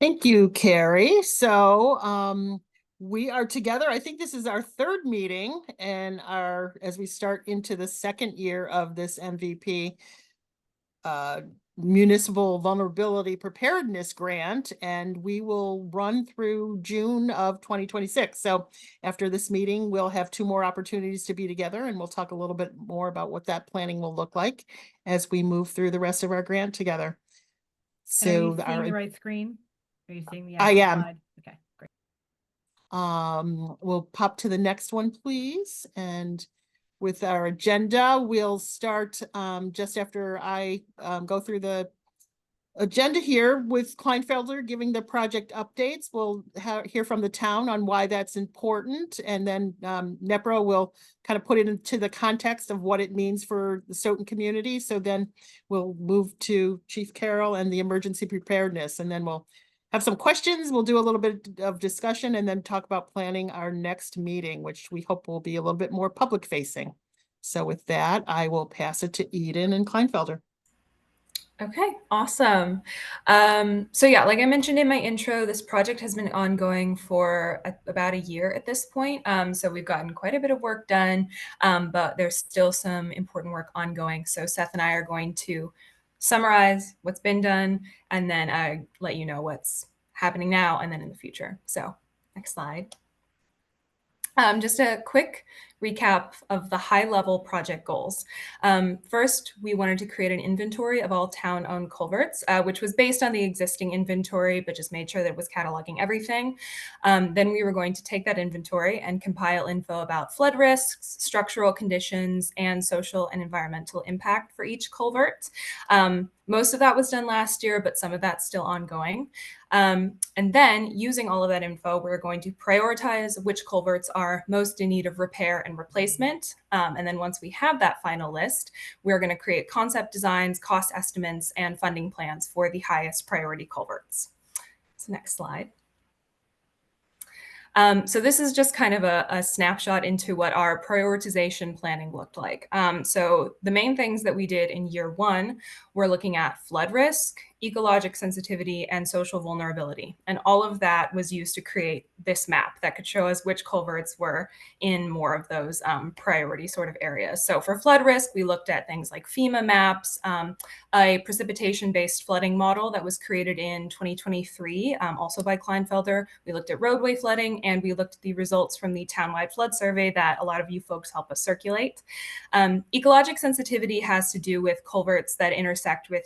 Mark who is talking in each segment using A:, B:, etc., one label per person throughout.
A: Thank you, Carrie. So we are together. I think this is our third meeting and as we start into the second year of this MVP Municipal Vulnerability Preparedness Grant, and we will run through June of 2026. So after this meeting, we'll have two more opportunities to be together, and we'll talk a little bit more about what that planning will look like as we move through the rest of our grant together.
B: And are you
A: So
B: seeing the right screen? Are you seeing the
A: I
B: actual
A: am.
B: slide? Okay, great.
A: We'll pop to the next one, please. And with our agenda, we'll start just after I go through the agenda here with Kleinfelder giving the project updates. We'll hear from the town on why that's important. And then Nepro will kind of put it into the context of what it means for the Stoughton community. So then we'll move to Chief Carroll and the emergency preparedness. And then we'll have some questions. We'll do a little bit of discussion and then talk about planning our next meeting, which we hope will be a little bit more public facing. So with that, I will pass it to Eden and Kleinfelder.
C: Okay, awesome. So yeah, like I mentioned in my intro, this project has been ongoing for about a year at this point. So we've gotten quite a bit of work done, but there's still some important work ongoing. So Seth and I are going to summarize what's been done and then let you know what's happening now and then in the future. So next slide. Just a quick recap of the high-level project goals. First, we wanted to create an inventory of all town-owned culverts, which was based on the existing inventory, but just made sure that it was cataloging everything. Then we were going to take that inventory and compile info about flood risks, structural conditions, and social and environmental impact for each culvert. Most of that was done last year, but some of that's still ongoing. And then using all of that info, we're going to prioritize which culverts are most in need of repair and replacement. And then once we have that final list, we're going to create concept designs, cost estimates, and funding plans for the highest priority culverts. So next slide. So this is just kind of a snapshot into what our prioritization planning looked like. So the main things that we did in year one were looking at flood risk, ecologic sensitivity, and social vulnerability. And all of that was used to create this map that could show us which culverts were in more of those priority sort of areas. So for flood risk, we looked at things like FEMA maps, a precipitation-based flooding model that was created in 2023, also by Kleinfelder. We looked at roadway flooding, and we looked at the results from the townwide flood survey that a lot of you folks help us circulate. Ecologic sensitivity has to do with culverts that intersect with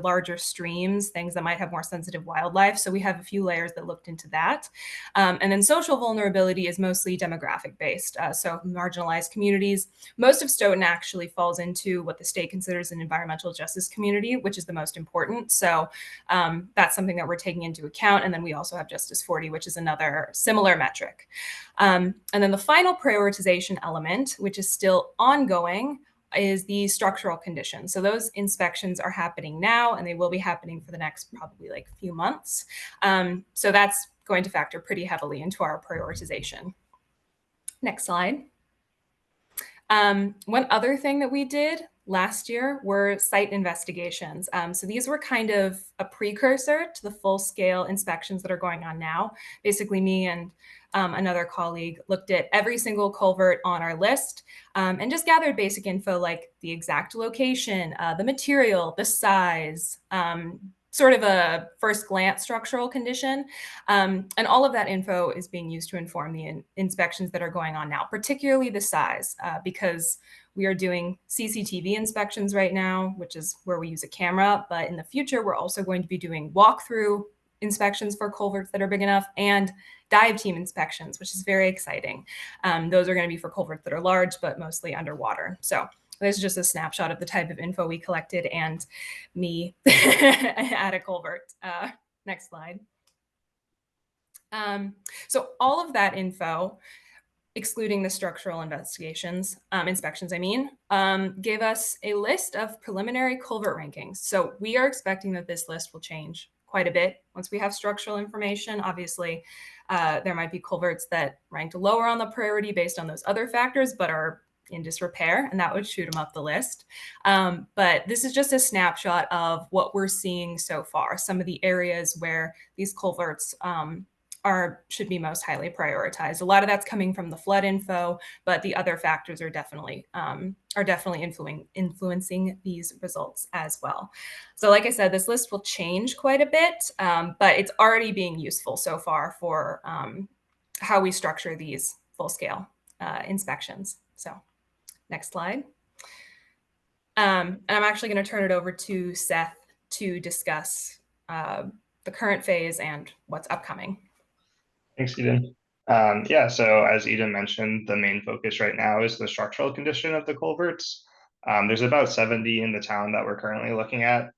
C: larger streams, things that might have more sensitive wildlife. So we have a few layers that looked into that. And then social vulnerability is mostly demographic based. So marginalized communities. Most of Stoughton actually falls into what the state considers an environmental justice community, which is the most important. So that's something that we're taking into account. And then we also have Justice 40, which is another similar metric. And then the final prioritization element, which is still ongoing, is the structural conditions. So those inspections are happening now, and they will be happening for the next probably like few months. So that's going to factor pretty heavily into our prioritization. Next slide. One other thing that we did last year were site investigations. So these were kind of a precursor to the full-scale inspections that are going on now. Basically, me and another colleague looked at every single culvert on our list and just gathered basic info like the exact location, the material, the size, sort of a first glance structural condition. And all of that info is being used to inform the inspections that are going on now, particularly the size, because we are doing CCTV inspections right now, which is where we use a camera. But in the future, we're also going to be doing walkthrough inspections for culverts that are big enough and dive team inspections, which is very exciting. Those are going to be for culverts that are large, but mostly underwater. So this is just a snapshot of the type of info we collected and me at a culvert. Next slide. So all of that info, excluding the structural inspections, gave us a list of preliminary culvert rankings. So we are expecting that this list will change quite a bit once we have structural information. Obviously, there might be culverts that ranked lower on the priority based on those other factors, but are in disrepair, and that would shoot them up the list. But this is just a snapshot of what we're seeing so far, some of the areas where these culverts should be most highly prioritized. A lot of that's coming from the flood info, but the other factors are definitely influencing these results as well. So like I said, this list will change quite a bit, but it's already being useful so far for how we structure these full-scale inspections. So next slide. And I'm actually going to turn it over to Seth to discuss the current phase and what's upcoming.
D: Thanks, Eden. Yeah, so as Eden mentioned, the main focus right now is the structural condition of the culverts. There's about 70 in the town that we're currently looking at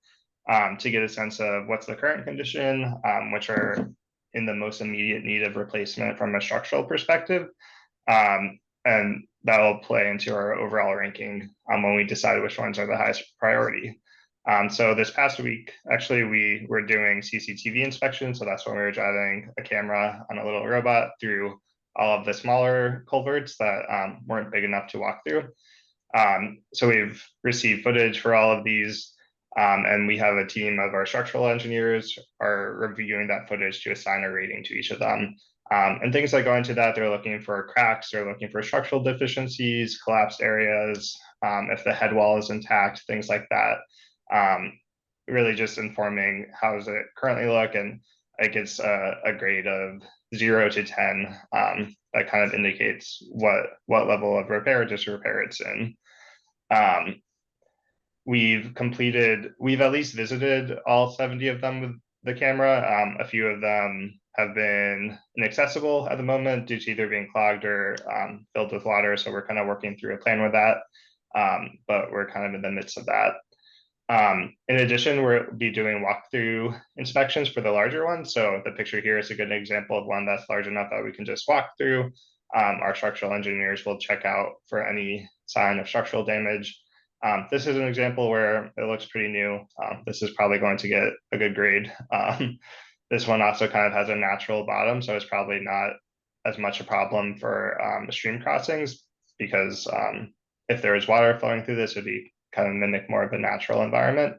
D: to get a sense of what's the current condition, which are in the most immediate need of replacement from a structural perspective. And that'll play into our overall ranking when we decide which ones are the highest priority. So this past week, actually, we were doing CCTV inspection. So that's when we were driving a camera on a little robot through all of the smaller culverts that weren't big enough to walk through. So we've received footage for all of these, and we have a team of our structural engineers are reviewing that footage to assign a rating to each of them. And things that go into that, they're looking for cracks, they're looking for structural deficiencies, collapsed areas, if the head wall is intact, things like that. Really just informing how does it currently look, and it gets a grade of 0 to 10 that kind of indicates what level of repair or disrepair it's in. We've at least visited all 70 of them with the camera. A few of them have been inaccessible at the moment due to either being clogged or filled with water. So we're kind of working through a plan with that, but we're kind of in the midst of that. In addition, we'll be doing walkthrough inspections for the larger ones. So the picture here is a good example of one that's large enough that we can just walk through. Our structural engineers will check out for any sign of structural damage. This is an example where it looks pretty new. This is probably going to get a good grade. This one also kind of has a natural bottom, so it's probably not as much a problem for stream crossings, because if there is water flowing through this, it would be kind of mimic more of a natural environment.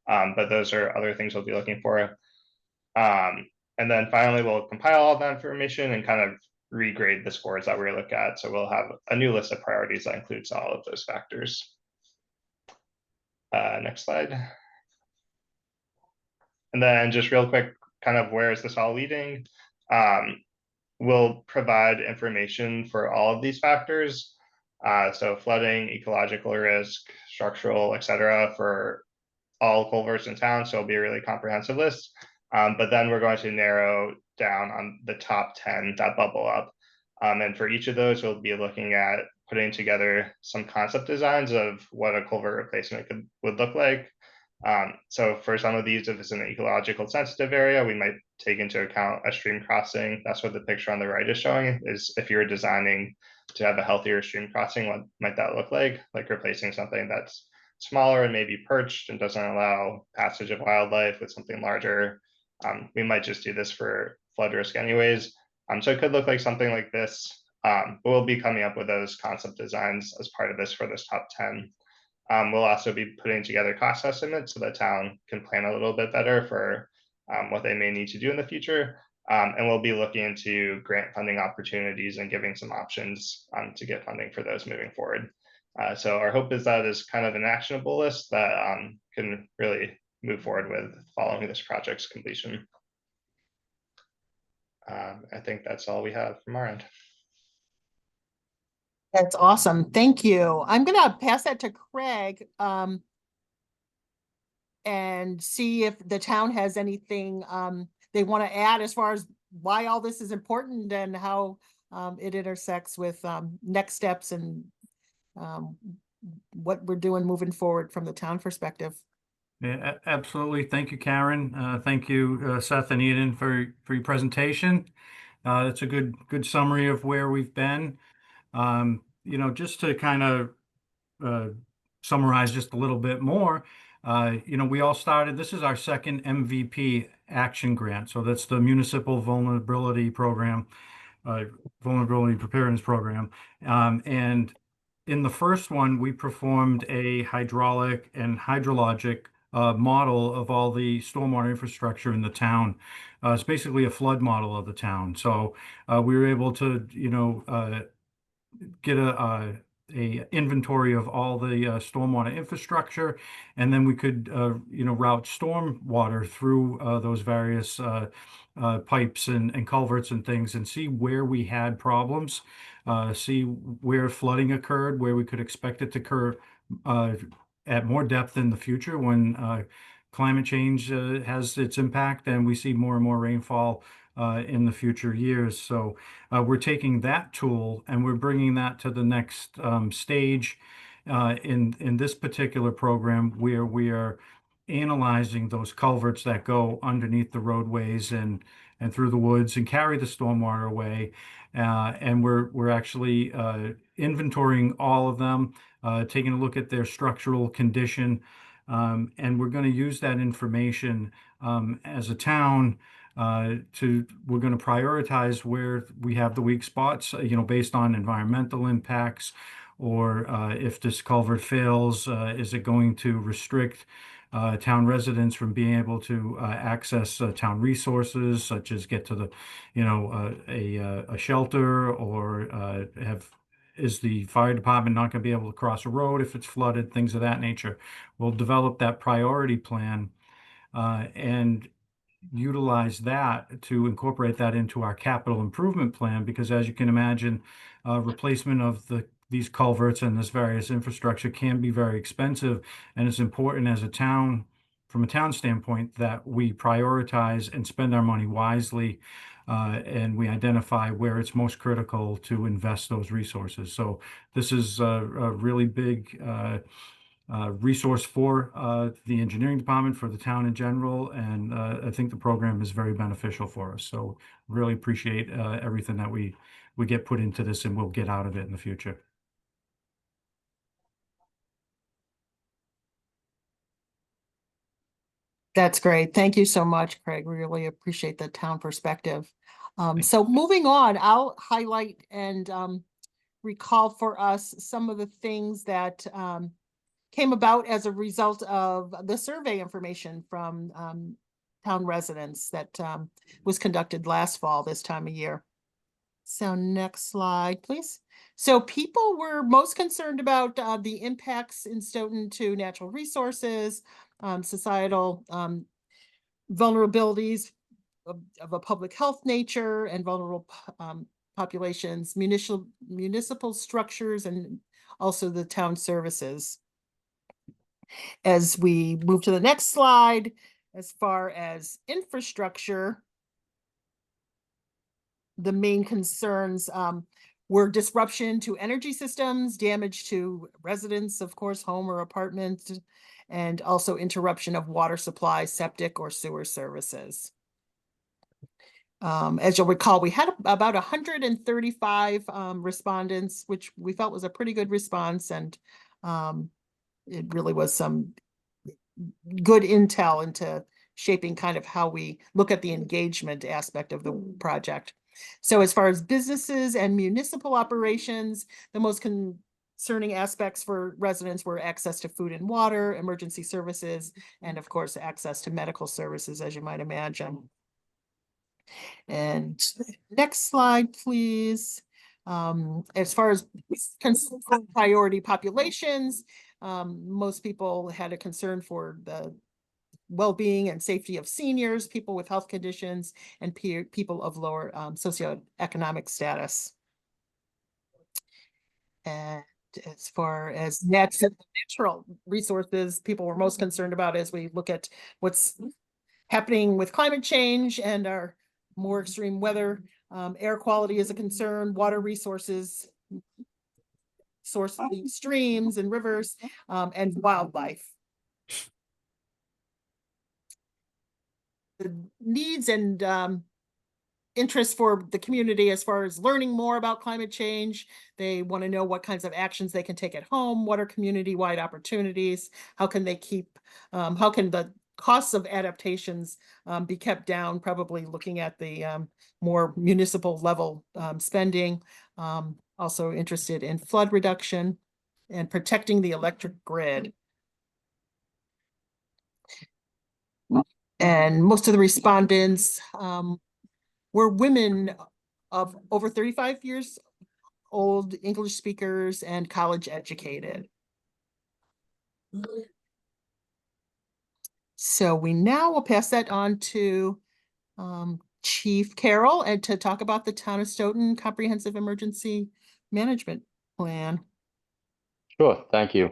D: But those are other things we'll be looking for. And then finally, we'll compile all that information and kind of regrade the scores that we look at. So we'll have a new list of priorities that includes all of those factors. Next slide. And then just real quick, kind of where is this all leading? We'll provide information for all of these factors. So flooding, ecological risk, structural, etc., for all culverts in town. So it'll be a really comprehensive list. But then we're going to narrow down on the top 10 that bubble up. And for each of those, we'll be looking at putting together some concept designs of what a culvert replacement would look like. So for some of these, if it's an ecological sensitive area, we might take into account a stream crossing. That's what the picture on the right is showing, is if you're designing to have a healthier stream crossing, what might that look like replacing something that's smaller and maybe perched and doesn't allow passage of wildlife with something larger. We might just do this for flood risk anyways. So it could look like something like this, but we'll be coming up with those concept designs as part of this for this top 10. We'll also be putting together cost estimates so the town can plan a little bit better for what they may need to do in the future. And we'll be looking into grant funding opportunities and giving some options to get funding for those moving forward. So our hope is that is kind of an actionable list that can really move forward with following this project's completion. I think that's all we have from our end.
A: That's awesome. Thank you. I'm gonna pass that to Craig and see if the town has anything they want to add as far as why all this is important and how it intersects with next steps and what we're doing moving forward from the town perspective.
E: Yeah, absolutely. Thank you, Karen. Thank you, Seth and Eden, for your presentation. It's a good summary of where we've been. Just to kind of summarize just a little bit more, we all started, this is our second MVP action grant. So that's the Municipal Vulnerability Program, Vulnerability Preparedness Program. And in the first one, we performed a hydraulic and hydrologic model of all the stormwater infrastructure in the town. It's basically a flood model of the town. So we were able to, get a inventory of all the stormwater infrastructure, and then we could route storm water through those various pipes and culverts and things, and see where we had problems, see where flooding occurred, where we could expect it to occur at more depth in the future when climate change has its impact and we see more and more rainfall in the future years. So we're taking that tool and we're bringing that to the next stage in this particular program, where we are analyzing those culverts that go underneath the roadways and through the woods and carry the stormwater away. And we're actually inventorying all of them, taking a look at their structural condition, and we're going to use that information as a town. We're going to prioritize where we have the weak spots, based on environmental impacts, or if this culvert fails, is it going to restrict town residents from being able to access town resources, such as get to the, a shelter, or is the fire department not going to be able to cross a road if it's flooded, things of that nature. We'll develop that priority plan and utilize that to incorporate that into our capital improvement plan, because as you can imagine, replacement of these culverts and this various infrastructure can be very expensive, and it's important as a town, from a town standpoint, that we prioritize and spend our money wisely, and we identify where it's most critical to invest those resources. So this is a really big resource for the engineering department, for the town in general, and I think the program is very beneficial for us. So really appreciate everything that we get put into this and we'll get out of it in the future.
A: That's great. Thank you so much, Craig. We really appreciate the town perspective. So moving on, I'll highlight and recall for us some of the things that came about as a result of the survey information from town residents that was conducted last fall, this time of year. So next slide, please. So people were most concerned about the impacts in Stoughton to natural resources, societal vulnerabilities of a public health nature, and vulnerable populations, municipal structures, and also the town services. As we move to the next slide, as far as infrastructure, the main concerns were disruption to energy systems, damage to residents, of course, home or apartment, and also interruption of water supply, septic, or sewer services. As you'll recall, we had about 135 respondents, which we felt was a pretty good response, and it really was some good intel into shaping kind of how we look at the engagement aspect of the project. So as far as businesses and municipal operations, the most concerning aspects for residents were access to food and water, emergency services, and of course, access to medical services, as you might imagine. And next slide, please. As far as priority populations, most people had a concern for the well-being and safety of seniors, people with health conditions, and people of lower socioeconomic status. And as far as natural resources, people were most concerned about as we look at what's happening with climate change and our more extreme weather. Air quality is a concern, water resources, source streams and rivers, and wildlife. The needs and interests for the community as far as learning more about climate change. They want to know what kinds of actions they can take at home, what are community-wide opportunities, how can they keep, how can the costs of adaptations be kept down, probably looking at the more municipal level spending. Also interested in flood reduction. and protecting the electric grid. And most of the respondents were women of over 35 years old, English speakers, and college educated. So we now will pass that on to Chief Carroll and to talk about the Town of Stoughton Comprehensive Emergency Management Plan.
F: Sure, thank you.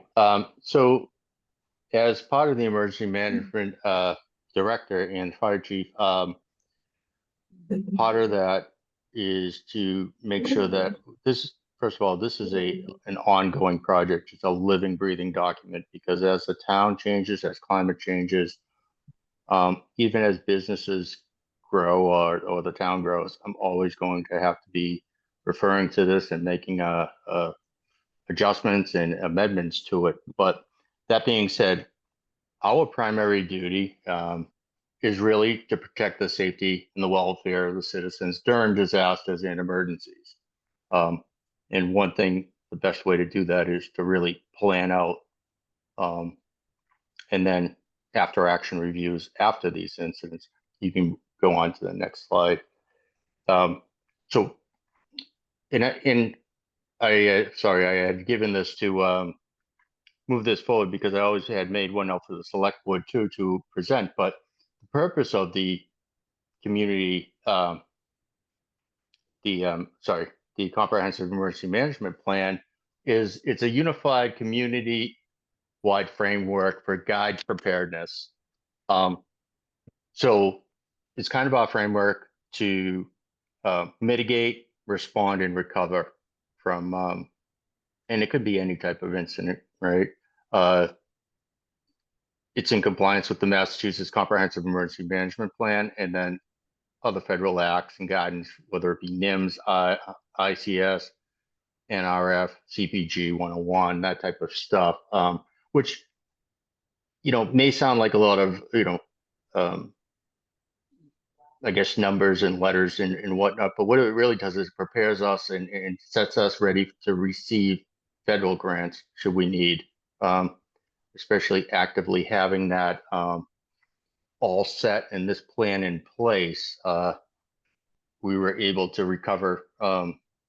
F: So as part of the emergency management director and fire chief, part of that is to make sure that this, first of all, this is an ongoing project. It's a living, breathing document, because as the town changes, as climate changes, even as businesses grow or the town grows, I'm always going to have to be referring to this and making adjustments and amendments to it. But that being said, our primary duty is really to protect the safety and the welfare of the citizens during disasters and emergencies. And one thing, the best way to do that is to really plan out and then after action reviews after these incidents. You can go on to the next slide. So sorry, I had given this to move this forward because I always had made one out for the select board too to present, but the purpose of the community, the comprehensive emergency management plan is it's a unified community-wide framework for guide preparedness. So it's kind of our framework to mitigate, respond, and recover from, and it could be any type of incident, right? It's in compliance with the Massachusetts Comprehensive Emergency Management Plan, and then other federal acts and guidance, whether it be NIMS, ICS, NRF, CPG 101, that type of stuff, which, may sound like a lot of, I guess, numbers and letters and whatnot, but what it really does is prepares us and sets us ready to receive federal grants should we need, especially actively having that all set and this plan in place. We were able to recover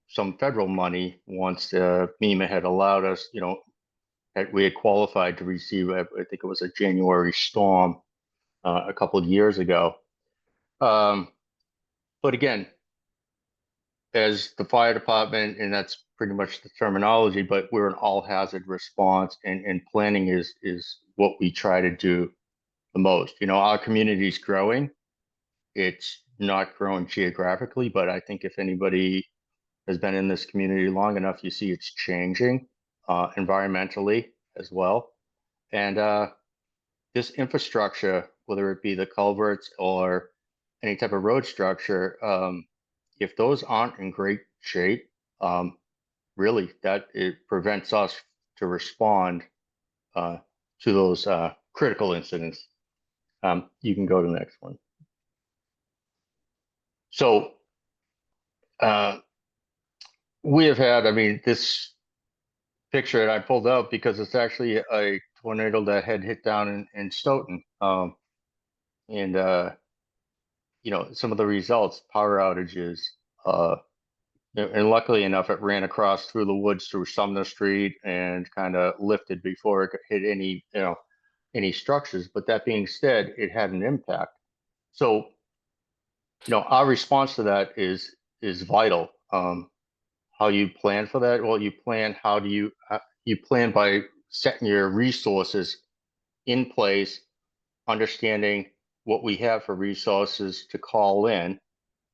F: some federal money once MEMA had allowed us, we had qualified to receive, I think it was a January storm a couple of years ago. But again, as the fire department, and that's pretty much the terminology, but we're an all hazard response, and planning is what we try to do the most. Our community is growing. It's not growing geographically, but I think if anybody has been in this community long enough, you see it's changing environmentally as well. And this infrastructure, whether it be the culverts or any type of road structure, if those aren't in great shape, really that it prevents us to respond to those critical incidents. You can go to the next one. So we have had, this picture that I pulled out because it's actually a tornado that had hit down in Stoughton. And some of the results, power outages, and luckily enough, it ran across through the woods through Sumner Street and kind of lifted before it hit any structures. But that being said, it had an impact. So, our response to that is vital. How you plan for that? Well, you plan. How do you plan by setting your resources in place, understanding what we have for resources to call in,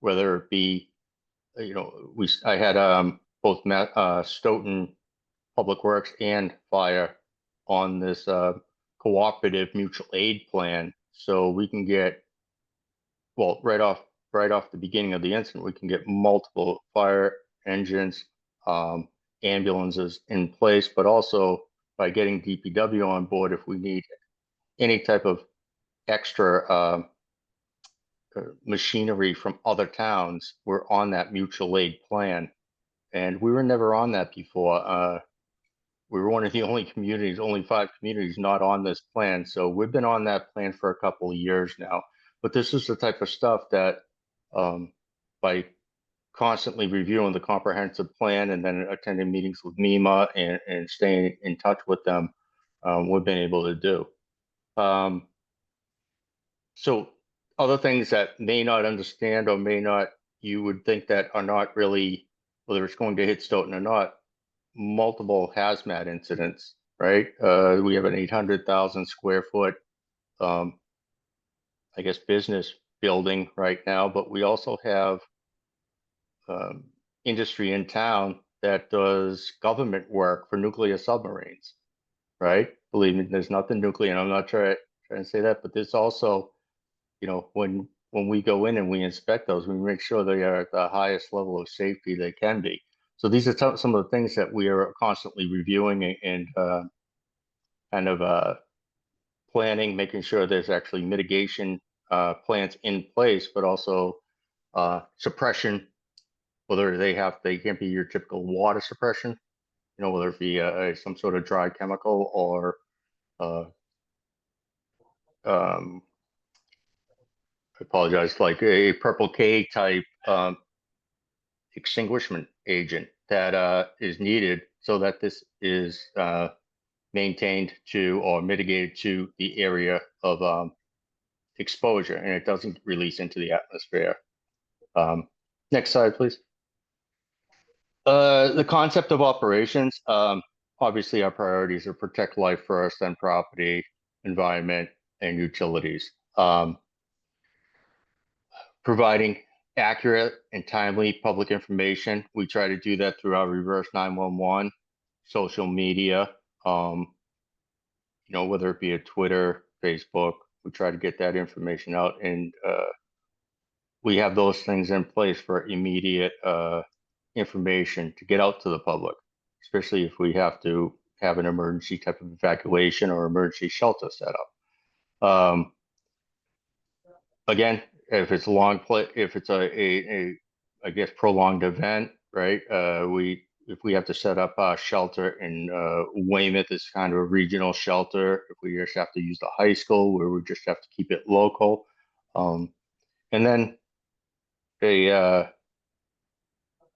F: whether it be, I had both Stoughton Public Works and Fire on this cooperative mutual aid plan, so we can get, well, right off the beginning of the incident, we can get multiple fire engines, ambulances in place, but also by getting DPW on board if we need any type of extra machinery from other towns. We're on that mutual aid plan, and we were never on that before. we're one of the only communities, only 5 communities not on this plan. So we've been on that plan for a couple of years now. But this is the type of stuff that by constantly reviewing the comprehensive plan and then attending meetings with MEMA and staying in touch with them, we've been able to do. So other things that may not understand or may not, you would think that are not really, whether it's going to hit Stoughton or not, multiple hazmat incidents, right? We have an 800,000 square foot, I guess, business building right now, but we also have industry in town that does government work for nuclear submarines, right? Believe me, there's nothing nuclear, and I'm not trying to say that, but there's also, you know, when we go in and we inspect those, we make sure they are at the highest level of safety they can be. So these are some of the things that we are constantly reviewing and kind of planning, making sure there's actually mitigation plans in place, but also suppression, whether they can't be your typical water suppression, you know, whether it be some sort of dry chemical or I apologize, like a purple K type extinguishment agent that is needed so that this is maintained to or mitigated to the area of exposure and it doesn't release into the atmosphere. Next slide, please. The concept of operations, obviously our priorities are protect life first, then property, environment, and utilities. Providing accurate and timely public information. We try to do that through our reverse 911, social media, you know, whether it be a Twitter, Facebook, we try to get that information out and we have those things in place for immediate information to get out to the public, especially if we have to have an emergency type of evacuation or emergency shelter set up. Again, if it's if it's a I guess prolonged event, right? If we have to set up a shelter in Weymouth, it's kind of a regional shelter. If we just have to use the high school, where we just have to keep it local, and then a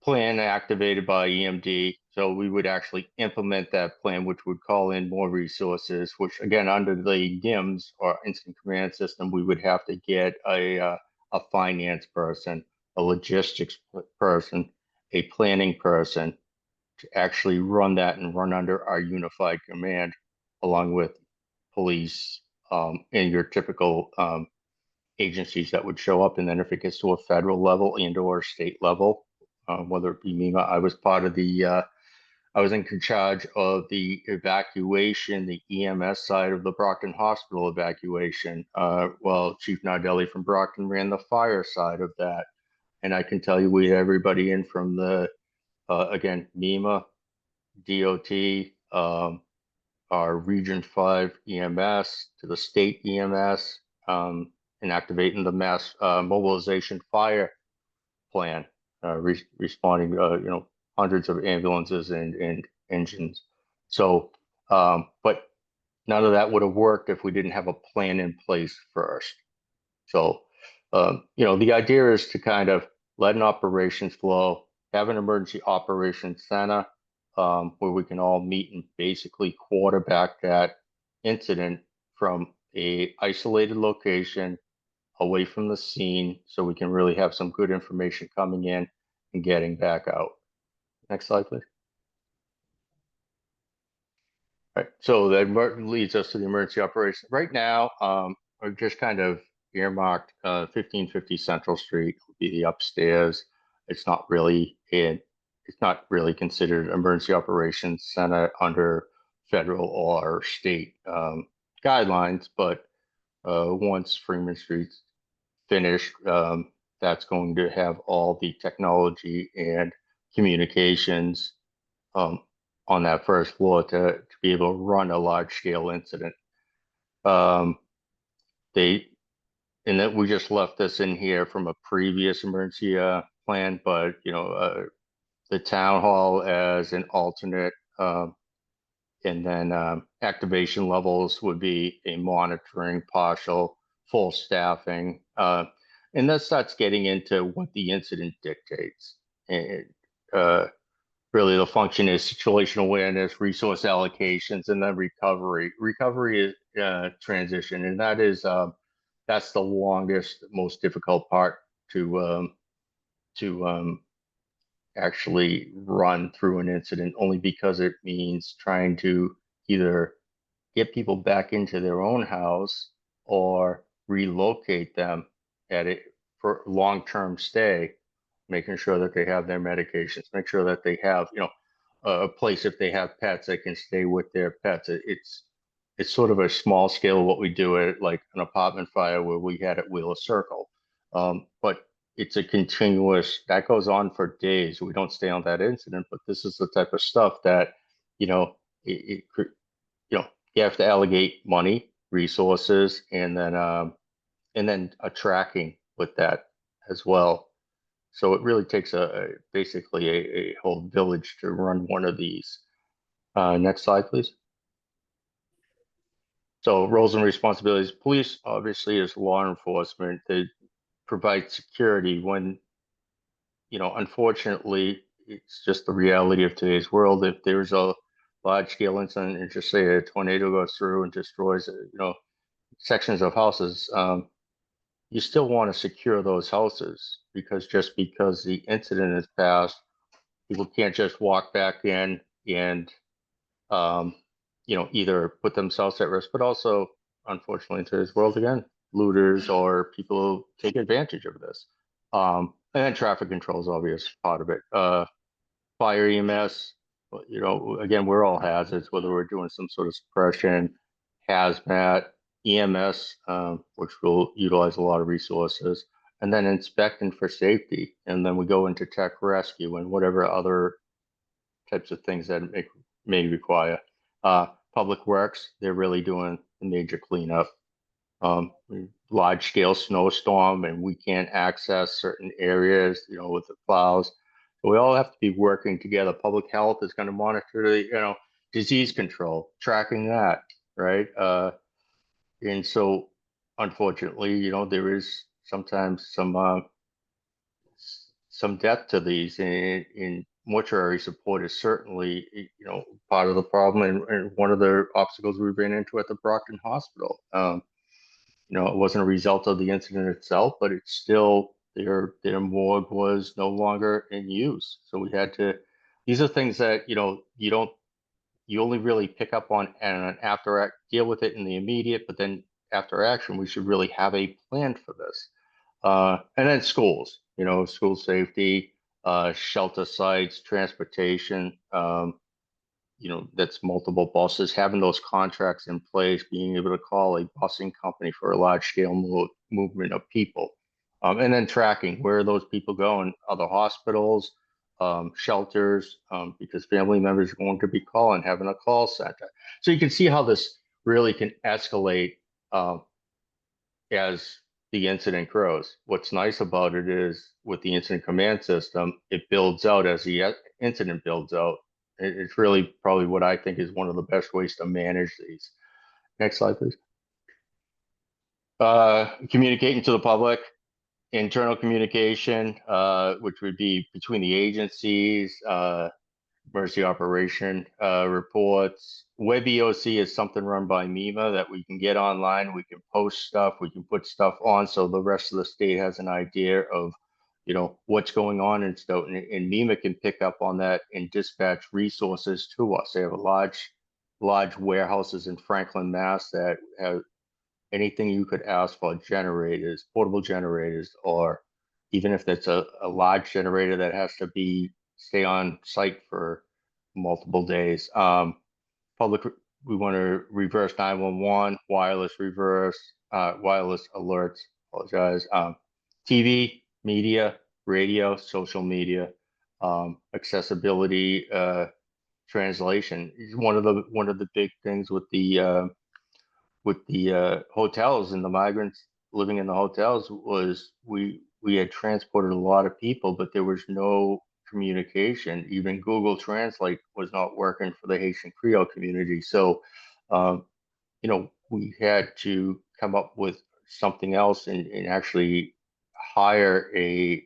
F: plan activated by EMD. So we would actually implement that plan, which would call in more resources, which again, under the NIMS or Incident Command System, we would have to get a finance person, a logistics person, a planning person to actually run that and run under our unified command, along with police and your typical agencies that would show up. And then if it gets to a federal level and or state level, whether it be MEMA, I was part of I was in charge of the evacuation, the EMS side of the Brockton Hospital evacuation, while Chief Nardelli from Brockton ran the fire side of that. And I can tell you, we had everybody in from the, again, MEMA, DOT, our Region 5 EMS to the state EMS, and activating the mass mobilization fire plan, responding, you know, hundreds of ambulances and engines. So, but none of that would have worked if we didn't have a plan in place first. So, you know, the idea is to kind of let an operations flow, have an emergency operations center where we can all meet and basically quarterback that incident from a isolated location away from the scene so we can really have some good information coming in and getting back out. Next slide, please. All right, so that leads us to the emergency operation. Right now, we're just kind of earmarked 1550 Central Street will be the upstairs. It's not really considered emergency operations center under federal or state guidelines, but once Freeman Street's finished, that's going to have all the technology and communications on that first floor to be able to run a large scale incident. And that we just left this in here from a previous emergency plan, but you know, the town hall as an alternate And then activation levels would be a monitoring, partial, full staffing. And that starts getting into what the incident dictates. And really the function is situational awareness, resource allocations, and then recovery. Recovery is transition, and that's the longest, most difficult part to actually run through an incident, only because it means trying to either get people back into their own house or relocate them at it for long-term stay, making sure that they have their medications, make sure that they have, a place if they have pets, they can stay with their pets. It's sort of a small scale of what we do at like an apartment fire where we had at Wheeler Circle. But it's a continuous that goes on for days. We don't stay on that incident, but this is the type of stuff that, it you have to allocate money, resources, and then a tracking with that as well. So it really takes basically a whole village to run one of these. Next slide, please. So roles and responsibilities. Police obviously is law enforcement. They provide security when, unfortunately, it's just the reality of today's world. If there's a large scale incident and just say a tornado goes through and destroys, sections of houses, you still want to secure those houses, because just because the incident has passed, people can't just walk back in and either put themselves at risk, but also, unfortunately, in today's world again, looters or people take advantage of this. And then traffic control is obvious part of it. Fire EMS, again, we're all hazards, whether we're doing some sort of suppression, hazmat, EMS, which will utilize a lot of resources, and then inspecting for safety. And then we go into tech rescue and whatever other types of things that may require. Public Works, they're really doing the major cleanup. Large scale snowstorm and we can't access certain areas, with the plows. So we all have to be working together. Public health is going to monitor the, disease control, tracking that, right? And so, unfortunately, there is sometimes some depth to these, and mortuary support is certainly, part of the problem and one of the obstacles we ran into at the Brockton Hospital. It wasn't a result of the incident itself, but it's still their morgue was no longer in use. So we had to. These are things that you only really pick up on and after act, deal with it in the immediate, but then after action, we should really have a plan for this. And then schools, school safety, shelter sites, transportation, that's multiple buses, having those contracts in place, being able to call a busing company for a large scale movement of people. And then tracking, where are those people going? Other hospitals, shelters, because family members are going to be calling, having a call center. So you can see how this really can escalate as the incident grows. What's nice about it is with the incident command system, it builds out as the incident builds out. It's really probably what I think is one of the best ways to manage these. Next slide, please. Communicating to the public, internal communication, which would be between the agencies, emergency operation reports. Web EOC is something run by MEMA that we can get online. We can post stuff. We can put stuff on so the rest of the state has an idea of, what's going on in Stoughton. And MEMA can pick up on that and dispatch resources to us. They have a large warehouses in Franklin, Mass. that have anything you could ask for: generators, portable generators, or even if that's a large generator that has to stay on site for multiple days. Public, we want to reverse 911, wireless reverse, wireless alerts, apologize. TV, media, radio, social media, accessibility, translation is one of the big things with the hotels and the migrants living in the hotels was we had transported a lot of people, but there was no communication. Even Google Translate was not working for the Haitian Creole community. So, you know, we had to come up with something else and actually hire a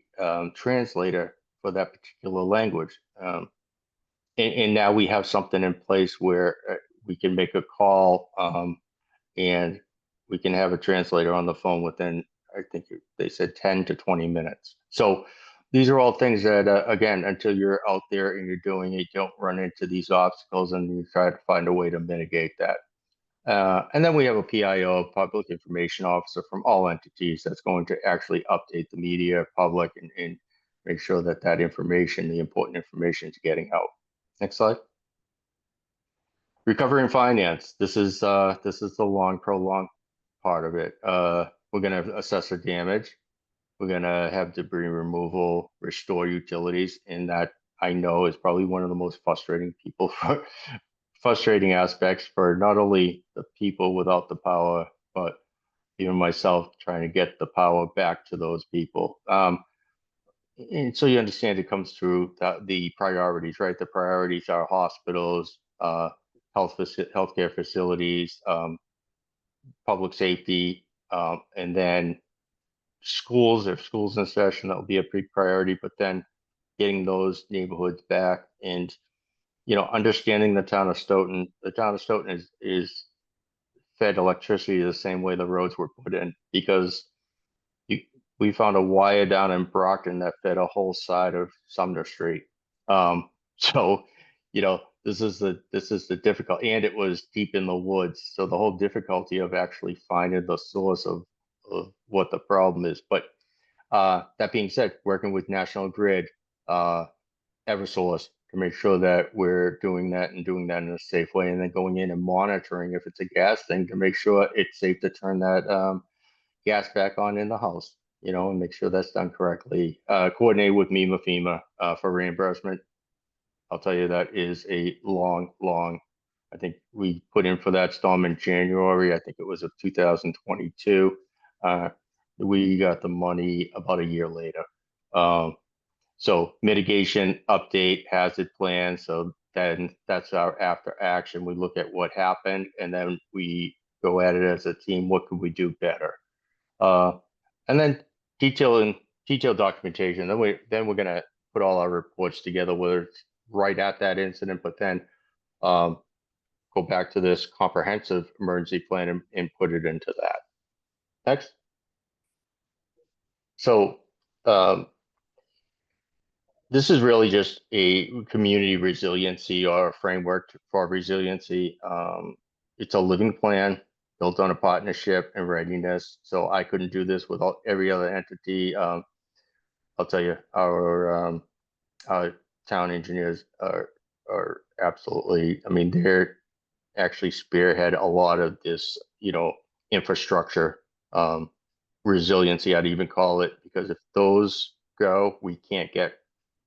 F: translator for that particular language. And now we have something in place where we can make a call and we can have a translator on the phone within, I think they said 10 to 20 minutes. So these are all things that, again, until you're out there and you're doing it, you don't run into these obstacles and you try to find a way to mitigate that. And then we have a PIO, Public Information Officer, from all entities that's going to actually update the media, public, and make sure that that information, the important information, is getting out. Next slide. Recovery and finance. This is the long, prolonged part of it. We're going to assess the damage. We're going to have debris removal, restore utilities, and that I know is probably one of the most frustrating aspects for not only the people without the power, but even myself trying to get the power back to those people. And so you understand it comes through the priorities, right? The priorities are hospitals, healthcare facilities, public safety, and then schools. If schools in session, that will be a big priority. But then getting those neighborhoods back and understanding the town of Stoughton. The town of Stoughton is fed electricity the same way the roads were put in, because we found a wire down in Brockton that fed a whole side of Sumner Street. So, this is the difficult, and it was deep in the woods. So the whole difficulty of actually finding the source of what the problem is. But that being said, working with National Grid, Eversource, to make sure that we're doing that in a safe way, and then going in and monitoring if it's a gas thing to make sure it's safe to turn that gas back on in the house, and make sure that's done correctly. Coordinate with FEMA for reimbursement. I'll tell you, that is a long, I think we put in for that storm in January. I think it was of 2022. We got the money about a year later. So mitigation update, hazard plan. So then that's our after action. We look at what happened and then we go at it as a team. What could we do better? And then detailed documentation. Then we're gonna put all our reports together, whether it's right at that incident, but then go back to this comprehensive emergency plan and put it into that. Next. So this is really just a community resiliency or a framework for resiliency. It's a living plan built on a partnership and readiness. So I couldn't do this without every other entity. I'll tell you, our town engineers are absolutely, they're actually spearhead a lot of this, infrastructure, resiliency, I'd even call it, because if those go, we can't get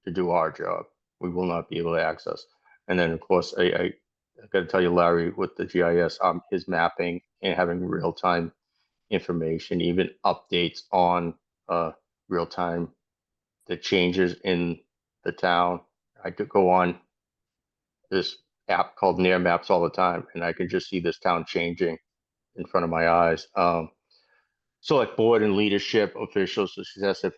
F: to do our job. We will not be able to access. And then of course, I got to tell you, Larry, with the GIS, his mapping and having real-time information, even updates on real-time, the changes in the town. I could go on this app called Near Maps all the time, and I can just see this town changing in front of my eyes. Select board and leadership officials to success if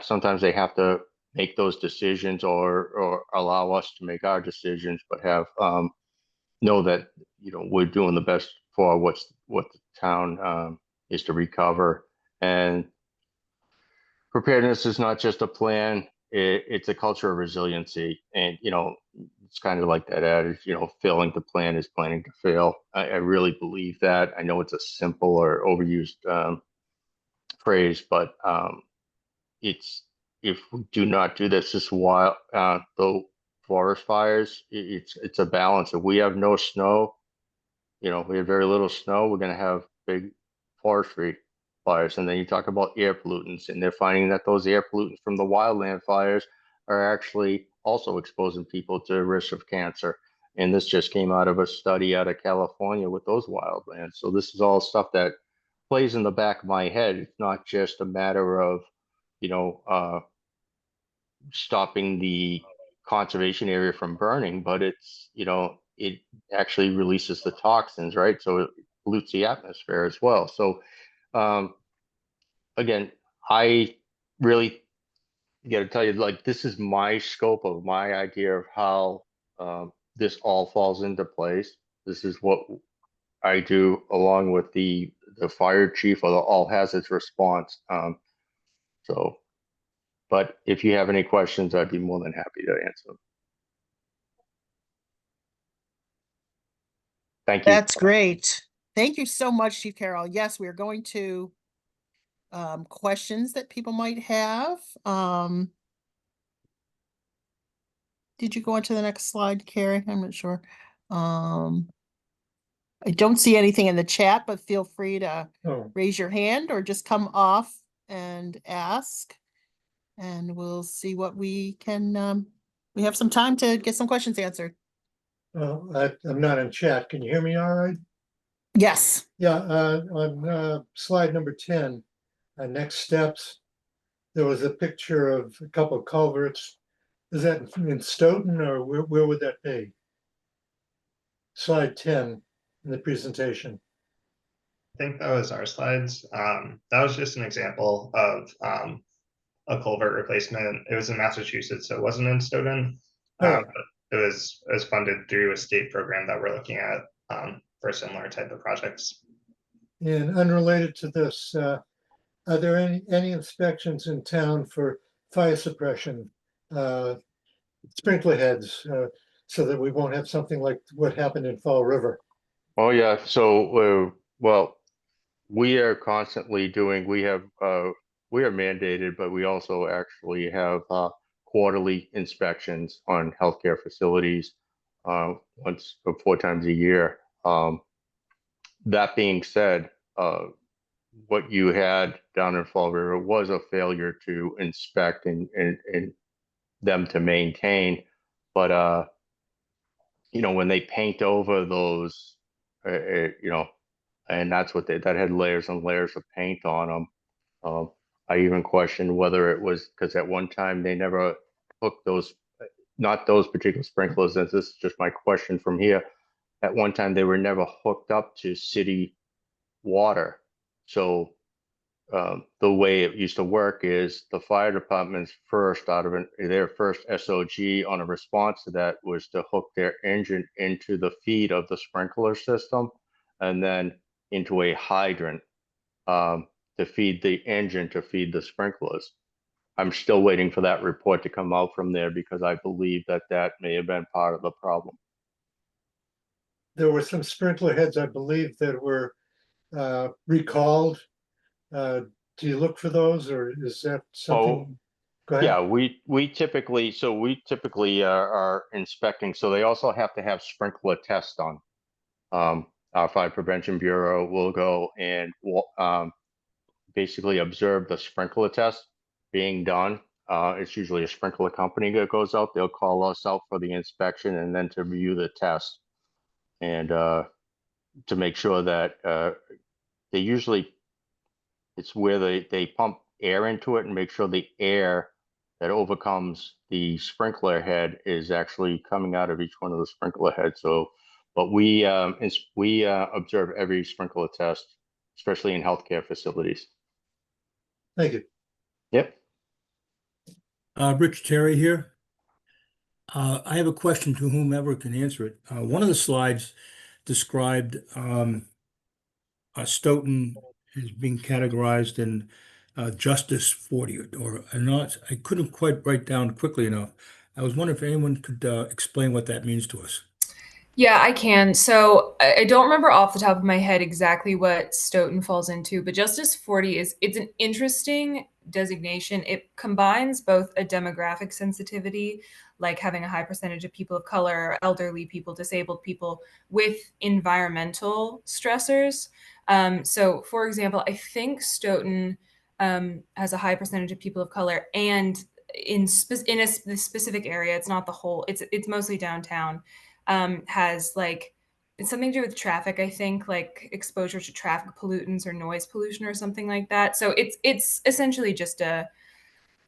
F: sometimes they have to make those decisions or allow us to make our decisions, but have know that we're doing the best for what the town is to recover. And preparedness is not just a plan, it's a culture of resiliency. And it's kind of like that adage, failing to plan is planning to fail. I really believe that. I know it's a simple or overused phrase, but it's, if we do not do this while the forest fires, it's a balance. If we have no snow, we have very little snow, we're going to have big forestry fires. And then you talk about air pollutants, and they're finding that those air pollutants from the wildland fires are actually also exposing people to risk of cancer. And this just came out of a study out of California with those wildlands. So this is all stuff that plays in the back of my head. It's not just a matter of, stopping the conservation area from burning, but it's, it actually releases the toxins, right? So it pollutes the atmosphere as well. So again, I really got to tell you, like, this is my scope of my idea of how this all falls into place. This is what I do along with the fire chief or the all hazards response. So, but if you have any questions, I'd be more than happy to answer them. Thank you.
A: That's great. Thank you so much, Chief Carroll. Yes, we are going to questions that people might have. Did you go on to the next slide, Carrie? I'm not sure. I don't see anything in the chat, but feel free to raise your hand or just come off and ask. And we'll see what we can, we have some time to get some questions answered.
G: Well, I'm not in chat. Can you hear me all right?
A: Yes.
G: Yeah, on slide number 10, next steps, there was a picture of a couple of culverts. Is that in Stoughton or where would that be? Slide 10 in the presentation.
D: I think that was our slides. That was just an example of a culvert replacement. It was in Massachusetts, so it wasn't in Stoughton.
G: Oh.
D: But it was funded through a state program that we're looking at for similar type of projects.
G: And unrelated to this, are there any inspections in town for fire suppression, sprinkler heads, so that we won't have something like what happened in Fall River?
F: Oh yeah. So, well, we are constantly doing. We are mandated, but we also actually have quarterly inspections on healthcare facilities, once or 4 times a year. That being said, what you had down in Fall River was a failure to inspect and them to maintain. But when they paint over those, and that's what that had layers and layers of paint on them. I even questioned whether it was because at one time they never hooked those, not those particular sprinklers. And this is just my question from here. At one time they were never hooked up to city water. So the way it used to work is the fire department's first their first SOG on a response to that was to hook their engine into the feed of the sprinkler system and then into a hydrant to feed the engine to feed the sprinklers. I'm still waiting for that report to come out from there because I believe that may have been part of the problem.
G: There were some sprinkler heads, I believe, that were recalled. Do you look for those, or is that something? Go ahead.
F: Yeah, we typically are inspecting. So they also have to have sprinkler tests done. Our Fire Prevention Bureau will go and basically observe the sprinkler test being done. It's usually a sprinkler company that goes out. They'll call us out for the inspection and then to review the test and to make sure that they usually, it's where they pump air into it and make sure the air that overcomes the sprinkler head is actually coming out of each one of the sprinkler heads. So, but we observe every sprinkler test, especially in healthcare facilities.
G: Thank you.
F: Yep.
H: Rich Terry here. I have a question to whomever can answer it. One of the slides described Stoughton as being categorized in Justice 40, or not. I couldn't quite write down quickly enough. I was wondering if anyone could explain what that means to us.
C: Yeah, I can. So I don't remember off the top of my head exactly what Stoughton falls into, but Justice 40 it's an interesting designation. It combines both a demographic sensitivity, like having a high percentage of people of color, elderly people, disabled people, with environmental stressors. So for example, I think Stoughton has a high percentage of people of color, and in a specific area, it's not the whole, it's mostly downtown. Has like, it's something to do with traffic, I think, like exposure to traffic pollutants or noise pollution or something like that. So it's essentially just a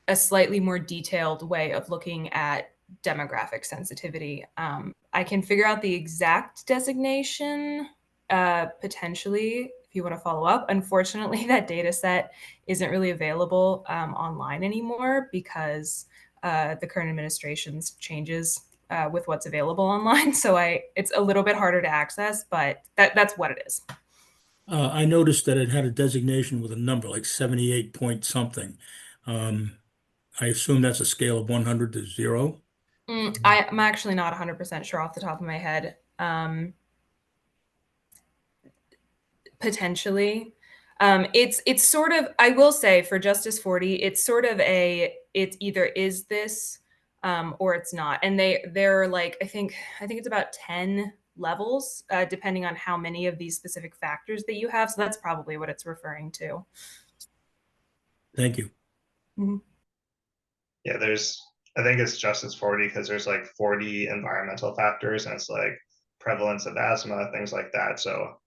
C: a slightly more detailed way of looking at demographic sensitivity. I can figure out the exact designation potentially if you want to follow up. Unfortunately, that data set isn't really available online anymore because the current administration's changes with what's available online. So it's a little bit harder to access, but that's what it is.
H: I noticed that it had a designation with a number like 78 point something. I assume that's a scale of 100 to 0.
C: I'm actually not 100% sure off the top of my head. Potentially. It's sort of, I will say for Justice 40, it's sort of it's either is this or it's not. And they're like, I think it's about 10 levels, depending on how many of these specific factors that you have. So that's probably what it's referring to.
H: Thank you.
C: Mhm.
D: Yeah, I think it's Justice 40 because there's like 40 environmental factors and it's like prevalence of asthma, things like that. So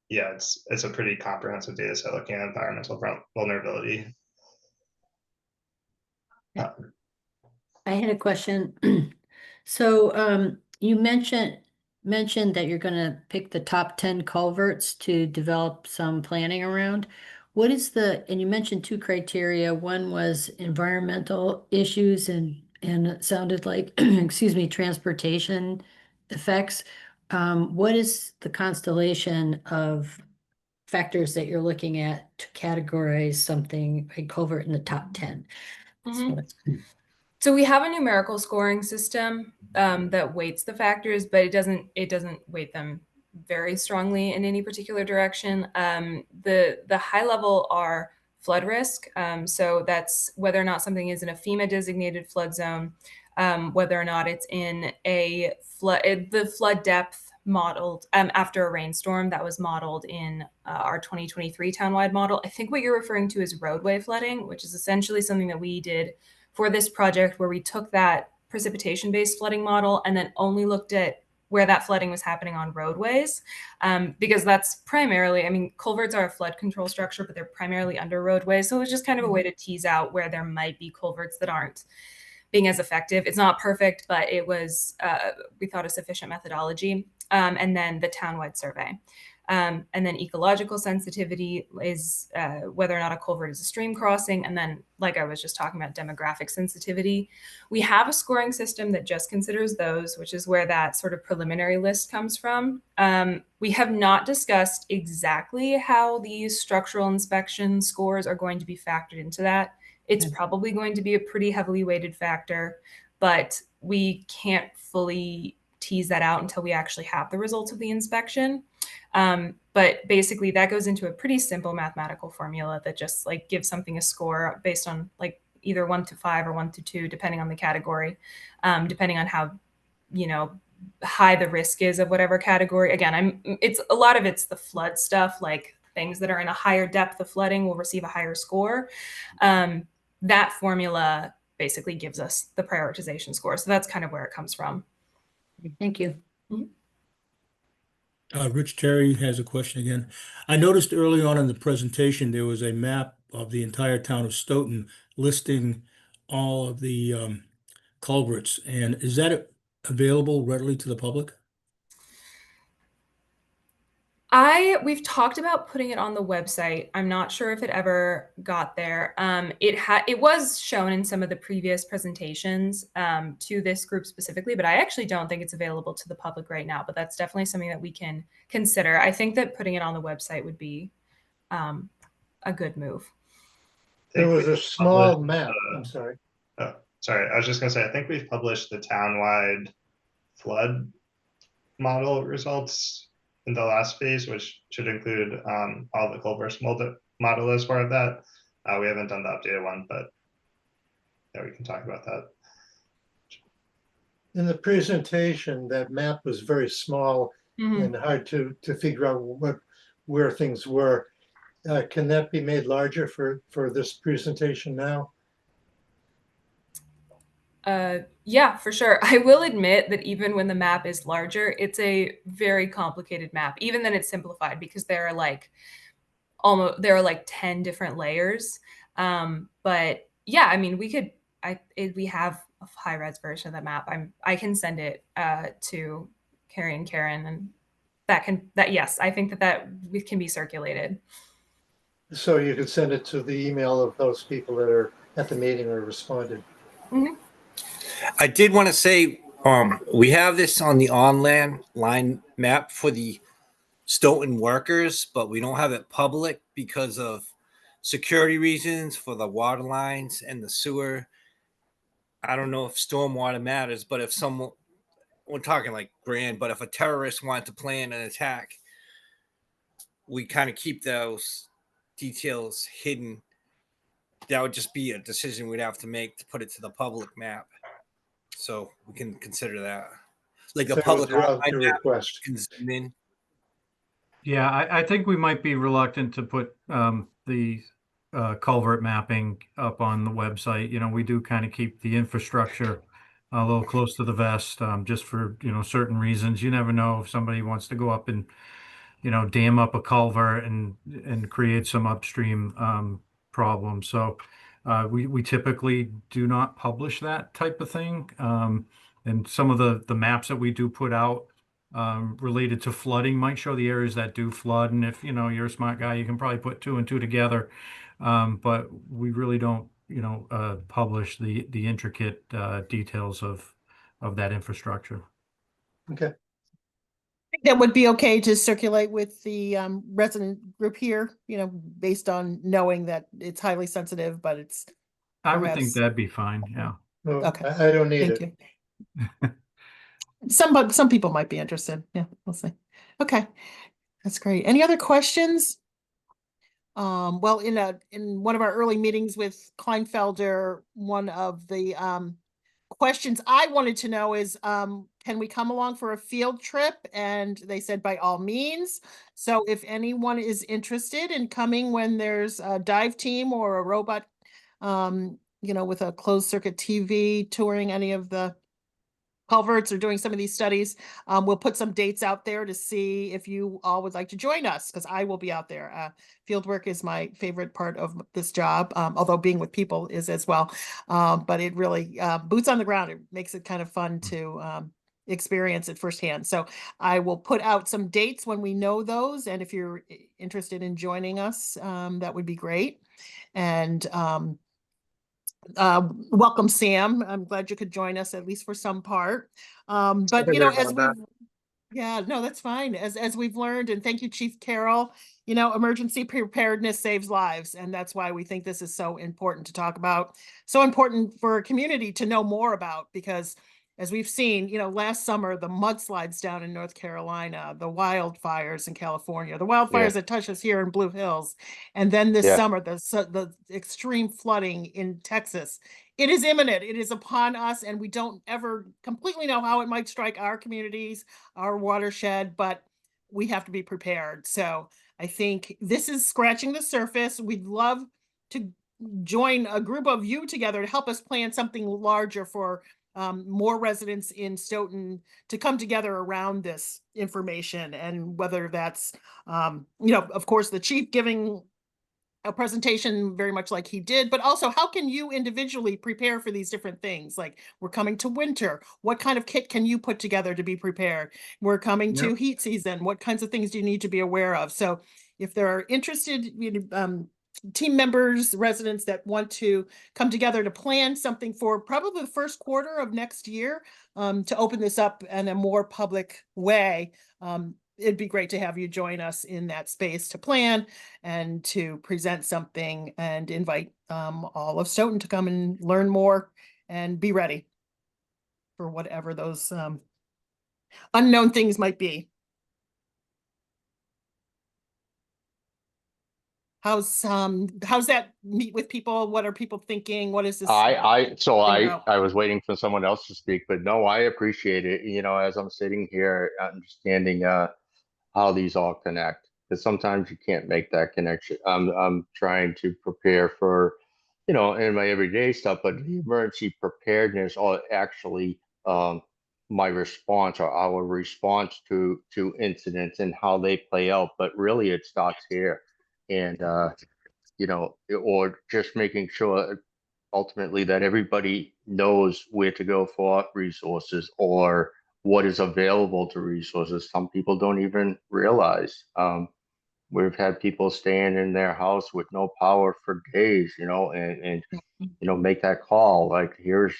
D: yeah, it's a pretty comprehensive data set looking at environmental vulnerability.
I: I had a question. So you mentioned that you're going to pick the top 10 culverts to develop some planning around. What is and you mentioned 2 criteria. One was environmental issues and it sounded like, excuse me, transportation effects. What is the constellation of factors that you're looking at to categorize something, a culvert in the top 10?
C: So we have a numerical scoring system that weights the factors, but it doesn't weight them very strongly in any particular direction. The high level are flood risk. So that's whether or not something is in a FEMA designated flood zone, whether or not it's in the flood depth modeled after a rainstorm that was modeled in our 2023 townwide model. I think what you're referring to is roadway flooding, which is essentially something that we did for this project where we took that precipitation-based flooding model and then only looked at where that flooding was happening on roadways, because that's primarily, I mean, culverts are a flood control structure, but they're primarily under roadways. So it was just kind of a way to tease out where there might be culverts that aren't being as effective. It's not perfect, but it was, we thought, a sufficient methodology. And then the townwide survey. And then ecological sensitivity is whether or not a culvert is a stream crossing. And then, like I was just talking about, demographic sensitivity. We have a scoring system that just considers those, which is where that sort of preliminary list comes from. We have not discussed exactly how these structural inspection scores are going to be factored into that. It's probably going to be a pretty heavily weighted factor, but we can't fully tease that out until we actually have the results of the inspection. But basically that goes into a pretty simple mathematical formula that just like gives something a score based on like either 1 to 5 or 1 to 2, depending on the category, depending on how, high the risk is of whatever category. Again, it's a lot of it's the flood stuff, like things that are in a higher depth of flooding will receive a higher score. That formula basically gives us the prioritization score. So that's kind of where it comes from.
I: Thank you.
H: Rich Terry has a question again. I noticed early on in the presentation, there was a map of the entire town of Stoughton listing all of the culverts. And is that available readily to the public?
C: We've talked about putting it on the website. I'm not sure if it ever got there. It was shown in some of the previous presentations to this group specifically, but I actually don't think it's available to the public right now, but that's definitely something that we can consider. I think that putting it on the website would be a good move.
G: There was a small map, I'm sorry.
D: Oh, sorry, I was just gonna say, I think we've published the townwide flood model results in the last phase, which should include all the culverts model as part of that. We haven't done the updated one, but yeah, we can talk about that.
G: In the presentation, that map was very small and hard to figure out where things were. Can that be made larger for this presentation now?
C: Yeah, for sure. I will admit that even when the map is larger, it's a very complicated map, even then it's simplified because there are like 10 different layers. But yeah, I mean, we have a high res version of the map. I can send it to Carrie and Karen, and yes, I think that can be circulated.
G: So you could send it to the email of those people that are at the meeting or responded.
C: Mhm.
J: I did want to say, we have this on the line map for the Stoughton workers, but we don't have it public because of security reasons for the water lines and the sewer. I don't know if stormwater matters, but if someone, we're talking like grand, but if a terrorist wanted to plan an attack, we kind of keep those details hidden. That would just be a decision we'd have to make to put it to the public map. So we can consider that. Like a
G: That was
J: public
G: your
J: online map
G: request.
J: can zoom in.
E: Yeah, I think we might be reluctant to put the culvert mapping up on the website. You know, we do kind of keep the infrastructure a little close to the vest, just for, you know, certain reasons. You never know if somebody wants to go up and, you know, dam up a culvert and create some upstream problem. So we typically do not publish that type of thing. And some of the maps that we do put out related to flooding might show the areas that do flood. And if, you know, you're a smart guy, you can probably put two and two together. But we really don't, you know, publish the intricate details of that infrastructure.
G: Okay.
A: That would be okay to circulate with the resident group here, you know, based on knowing that it's highly sensitive, but it's
E: I would think
A: perhaps.
E: that'd be fine. Yeah.
G: No,
A: Okay.
G: I don't need
A: Thank
G: it.
A: you. Some people might be interested. Yeah, we'll see. Okay, that's great. Any other questions? Well, in one of our early meetings with Kleinfelder, one of the questions I wanted to know is, can we come along for a field trip? And they said by all means. So if anyone is interested in coming when there's a dive team or a robot, you know, with a closed circuit TV touring any of the culverts or doing some of these studies, we'll put some dates out there to see if you all would like to join us, because I will be out there. Field work is my favorite part of this job, although being with people is as well. But it really, boots on the ground, it makes it kind of fun to experience it firsthand. So I will put out some dates when we know those, and if you're interested in joining us, that would be great. And welcome, Sam. I'm glad you could join us at least for some part. But you know, as we've yeah, no, that's fine. As we've learned, and thank you, Chief Carroll, you know, emergency preparedness saves lives, and that's why we think this is so important to talk about, so important for a community to know more about, because as we've seen, you know, last summer, the mudslides down in North Carolina, the wildfires in California, the wildfires that touch us here in Blue Hills, and then this
F: Yeah.
A: summer, the extreme flooding in Texas. It is imminent. It is upon us, and we don't ever completely know how it might strike our communities, our watershed, but we have to be prepared. So I think this is scratching the surface. We'd love to join a group of you together to help us plan something larger for more residents in Stoughton to come together around this information. And whether that's, you know, of course, the chief giving a presentation very much like he did, but also how can you individually prepare for these different things? Like, we're coming to winter. What kind of kit can you put together to be prepared? We're coming to heat season. What kinds of things do you need to be aware of? So if there are interested, you know, team members, residents that want to come together to plan something for probably the first quarter of next year, to open this up in a more public way, it'd be great to have you join us in that space to plan and to present something and invite all of Stoughton to come and learn more and be ready for whatever those unknown things might be. How's that meet with people? What are people thinking? What is this?
F: I was waiting for someone else to speak, but no, I appreciate it. You know, as I'm sitting here understanding how these all connect, because sometimes you can't make that connection. I'm trying to prepare for, you know, in my everyday stuff, but the emergency preparedness, or actually my response or our response to incidents and how they play out. But really, it starts here, and or just making sure ultimately that everybody knows where to go for resources or what is available to resources. Some people don't even realize. We've had people staying in their house with no power for days, and make that call like, here's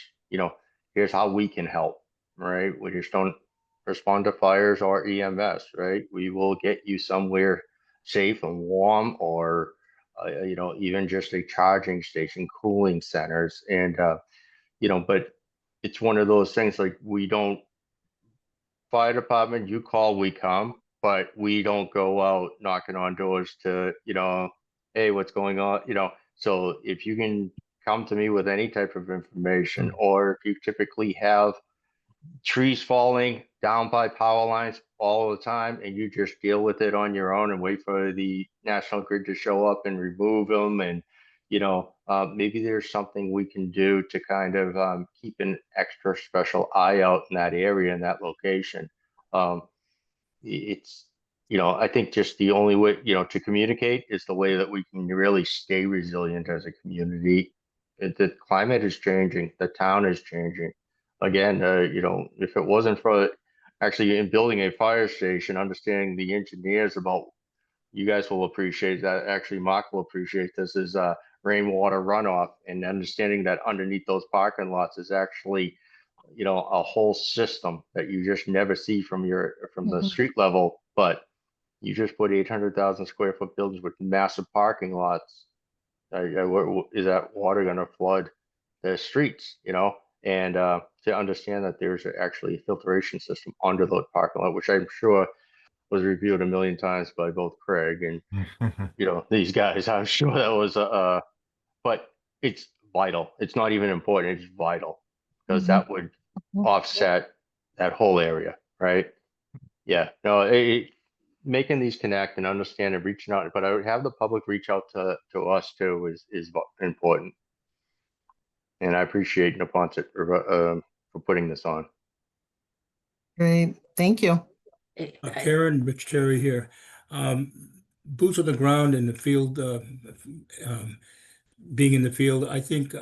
F: how we can help, right? We just don't respond to fires or EMS, right? We will get you somewhere safe and warm, or even just a charging station, cooling centers, and but it's one of those things like, we don't, fire department, you call, we come, but we don't go out knocking on doors to, hey, what's going on? So if you can come to me with any type of information, or if you typically have trees falling down by power lines all the time and you just deal with it on your own and wait for the National Grid to show up and remove them, and maybe there's something we can do to kind of keep an extra special eye out in that area, in that location. It's I think just the only way to communicate is the way that we can really stay resilient as a community. The climate is changing, the town is changing. Again, if it wasn't for actually in building a fire station, understanding the engineers about, you guys will appreciate that. Actually, Mark will appreciate this, is rainwater runoff, and understanding that underneath those parking lots is actually a whole system that you just never see from the street level, but you just put 800,000 square foot buildings with massive parking lots. Is that water going to flood the streets? And to understand that there's actually a filtration system under the parking lot, which I'm sure was reviewed a million times by both Craig and these guys. I'm sure that was but it's vital. It's not even important. It's vital, because that would offset that whole area, right? Yeah. No, making these connect and understand and reaching out, but I would have the public reach out to us too is important. And I appreciate Napontet for putting this on.
A: Great, thank you.
H: Karen, Rich Terry here. Boots on the ground in the field, being in the field, I think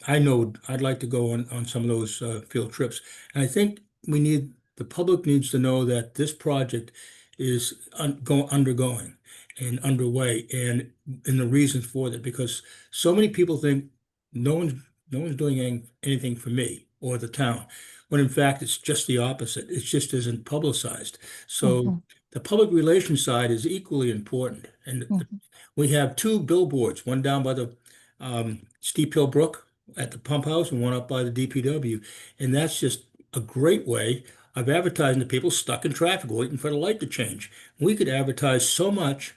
H: I know I'd like to go on some of those field trips. And I think the public needs to know that this project is undergoing and underway, and the reasons for that, because so many people think no one's doing anything for me or the town, when in fact it's just the opposite. It just isn't publicized. So the public relations side is equally important. And we have two billboards, one down by the Steep Hill Brook at the pump house and one up by the DPW. And that's just a great way of advertising to people stuck in traffic waiting for the light to change. We could advertise so much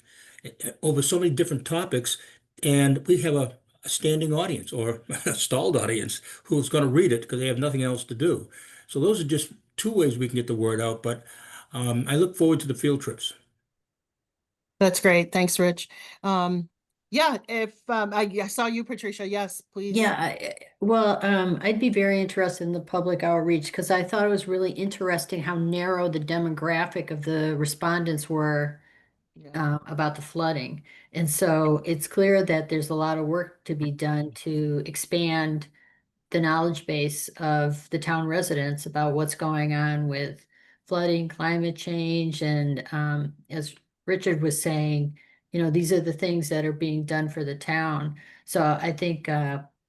H: over so many different topics, and we have a standing audience or a stalled audience who's going to read it because they have nothing else to do. So those are just two ways we can get the word out. But I look forward to the field trips.
A: That's great. Thanks, Rich. Yeah, if I saw you, Patricia. Yes, please.
I: Yeah, I'd be very interested in the public outreach, because I thought it was really interesting how narrow the demographic of the respondents were about the flooding. And so it's clear that there's a lot of work to be done to expand the knowledge base of the town residents about what's going on with flooding, climate change, and as Richard was saying, these are the things that are being done for the town. So I think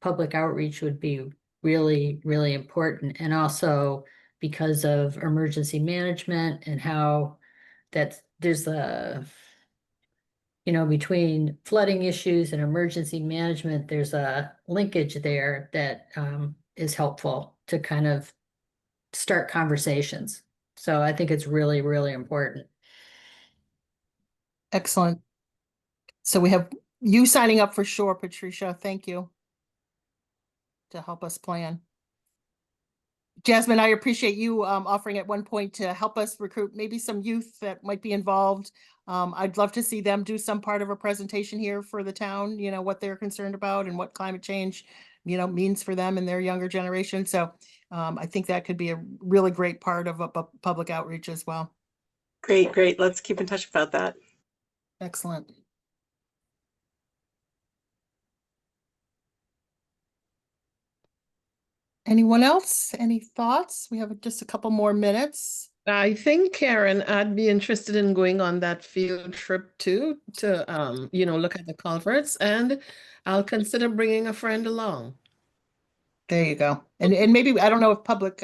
I: public outreach would be really, really important. And also because of emergency management and how there's between flooding issues and emergency management, there's a linkage there that is helpful to kind of start conversations. So I think it's really, really important.
A: Excellent. So we have you signing up for sure, Patricia. Thank you to help us plan. Jasmine, I appreciate you offering at one point to help us recruit maybe some youth that might be involved. I'd love to see them do some part of a presentation here for the town, what they're concerned about and what climate change, means for them and their younger generation. So I think that could be a really great part of a public outreach as well.
K: Great. Let's keep in touch about that.
A: Excellent. Anyone else? Any thoughts? We have just a couple more minutes.
K: I think, Karen, I'd be interested in going on that field trip too, to, look at the culverts, and I'll consider bringing a friend along.
A: There you go. And maybe, I don't know if public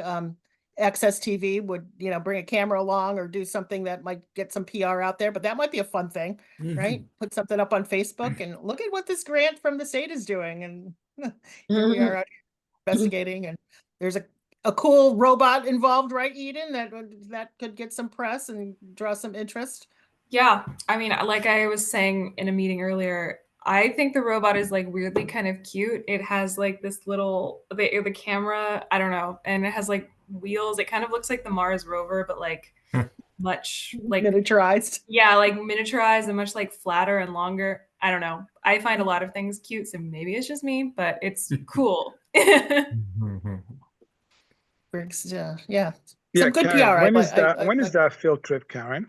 A: access TV would, bring a camera along or do something that might get some PR out there, but that might be a fun thing, right? Put something up on Facebook and look at what this grant from the state is doing. And here we are out here investigating, and there's a cool robot involved, right, Eden, that could get some press and draw some interest.
C: Yeah, I mean, like I was saying in a meeting earlier, I think the robot is like weirdly kind of cute. It has like this little the camera, I don't know, and it has like wheels. It kind of looks like the Mars rover, but like much like
A: Miniaturized.
C: Yeah, like miniaturized and much like flatter and longer. I don't know. I find a lot of things cute, so maybe it's just me, but it's cool.
A: Yeah.
L: Yeah,
A: Some good
L: Karen,
A: PR.
L: when is that field trip, Karen?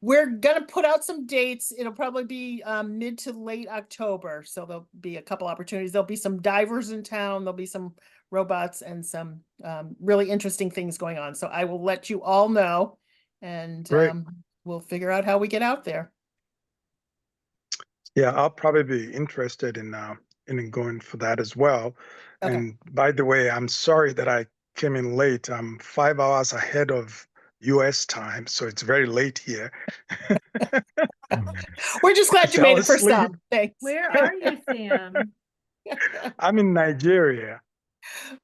A: We're gonna put out some dates. It'll probably be mid to late October. So there'll be a couple opportunities. There'll be some divers in town. There'll be some robots and some really interesting things going on. So I will let you all know, and we'll figure out how we get out there.
L: Yeah, I'll probably be interested in going for that as well.
A: Okay.
L: And by the way, I'm sorry that I came in late. I'm 5 hours ahead of US time, so it's very late here.
A: We're just glad you
L: I
A: made it
L: was
A: for
L: sleeping.
A: some. Thanks.
B: Where are you, Sam?
L: I'm in Nigeria.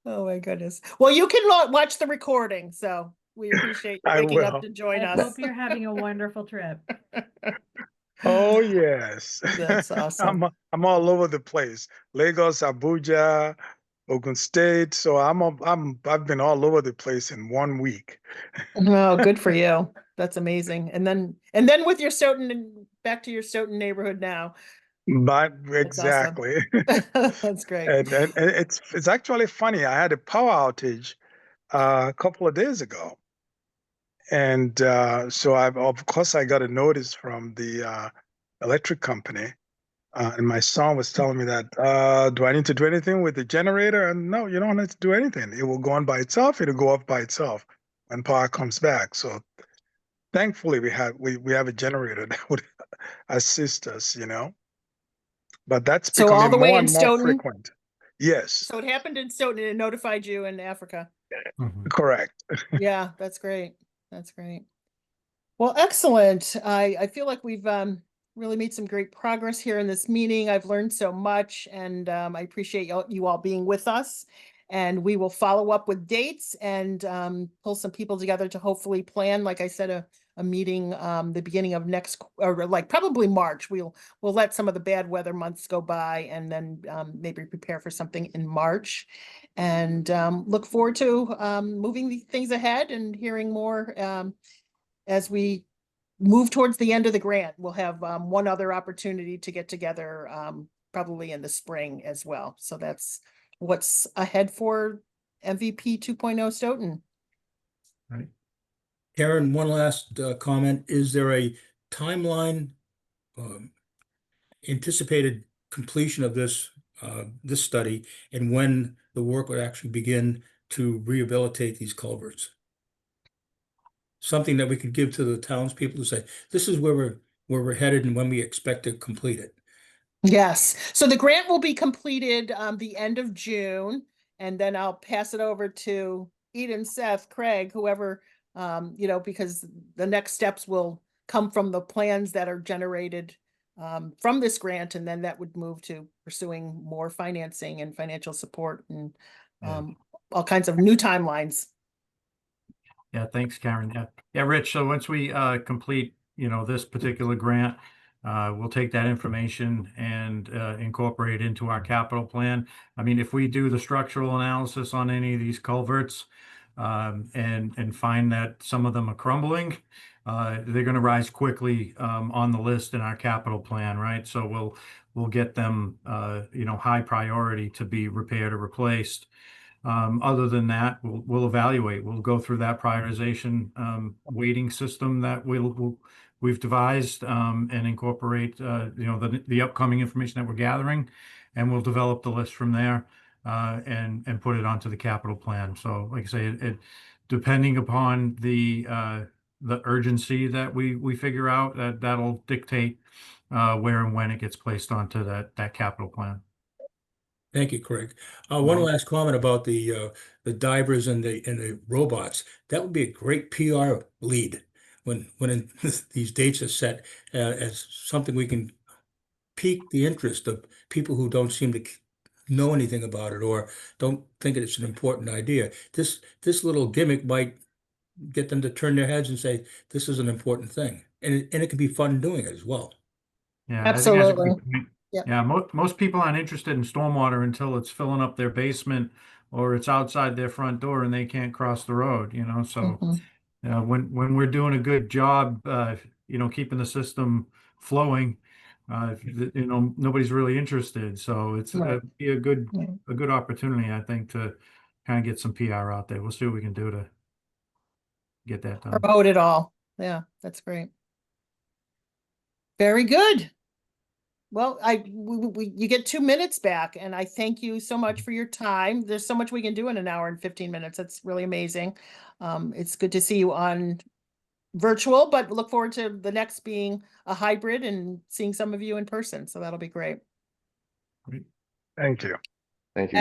A: Oh my goodness. Well, you can watch the recording, so we appreciate you
L: I
A: waking up
L: will.
A: to join
B: I
A: us.
B: hope you're having a wonderful trip.
L: Oh yes.
A: That's awesome.
L: I'm all over the place. Lagos, Abuja, Ogun State. So I've been all over the place in 1 week.
A: Oh, good for you. That's amazing. And then with your Stoughton, back to your Stoughton neighborhood now.
L: But
A: awesome.
L: exactly.
A: That's great.
L: And it's actually funny. I had a power outage a couple of days ago. And so of course I got a notice from the electric company. And my son was telling me that, do I need to do anything with the generator? And no, you don't need to do anything. It will go on by itself. It'll go off by itself when power comes back. So thankfully we have a generator that would assist us, But that's
A: So all
L: becoming
A: the way
L: more
A: in
L: and more
A: Stoughton?
L: frequent. Yes,
A: So it happened in Stoughton and it notified you in Africa.
L: correct.
A: Yeah, that's great. That's great. Well, excellent. I feel like we've really made some great progress here in this meeting. I've learned so much, and I appreciate you all being with us. And we will follow up with dates and pull some people together to hopefully plan, like I said, a meeting the beginning of next, or like probably March. We'll let some of the bad weather months go by, and then maybe prepare for something in March. And look forward to moving these things ahead and hearing more as we move towards the end of the grant. We'll have one other opportunity to get together probably in the spring as well. So that's what's ahead for MVP 2.0 Stoughton.
H: Right. Karen, one last comment. Is there a timeline, anticipated completion of this study, and when the work would actually begin to rehabilitate these culverts? Something that we could give to the townspeople to say, this is where we're headed and when we expect to complete it.
A: Yes. So the grant will be completed the end of June, and then I'll pass it over to Eden, Seth, Craig, whoever, because the next steps will come from the plans that are generated from this grant, and then that would move to pursuing more financing and financial support and all kinds of new timelines.
E: Yeah, thanks, Karen. Yeah, Rich. So once we complete, this particular grant, we'll take that information and incorporate it into our capital plan. I mean, if we do the structural analysis on any of these culverts and find that some of them are crumbling, they're going to rise quickly on the list in our capital plan, right? So we'll get them, high priority to be repaired or replaced. Other than that, we'll evaluate. We'll go through that prioritization weighting system that we've devised and incorporate the upcoming information that we're gathering, and we'll develop the list from there. and put it onto the capital plan. So like I say, it depending upon the urgency that we figure out, that'll dictate where and when it gets placed onto that capital plan.
H: Thank you, Craig. One last comment about the divers and the robots. That would be a great PR lead when these dates are set as something we can pique the interest of people who don't seem to know anything about it or don't think it's an important idea. This little gimmick might get them to turn their heads and say, this is an important thing. And it can be fun doing it as well.
E: Yeah, I think that's a good
A: Absolutely.
E: point.
A: Yep.
E: Yeah, most people aren't interested in stormwater until it's filling up their basement or it's outside their front door and they can't cross the road, you know, so
A: Mhm.
E: when we're doing a good job, you know, keeping the system flowing, you know, nobody's really interested. So it's
A: Right.
E: be a good
A: Right.
E: opportunity, I think, to kind of get some PR out there. We'll see what we can do to get that done.
A: Promote it all. Yeah, that's great. Very good. Well, you get 2 minutes back, and I thank you so much for your time. There's so much we can do in an hour and 15 minutes. That's really amazing. It's good to see you on virtual, but look forward to the next being a hybrid and seeing some of you in person. So that'll be great.
L: Thank you.
F: Thank you.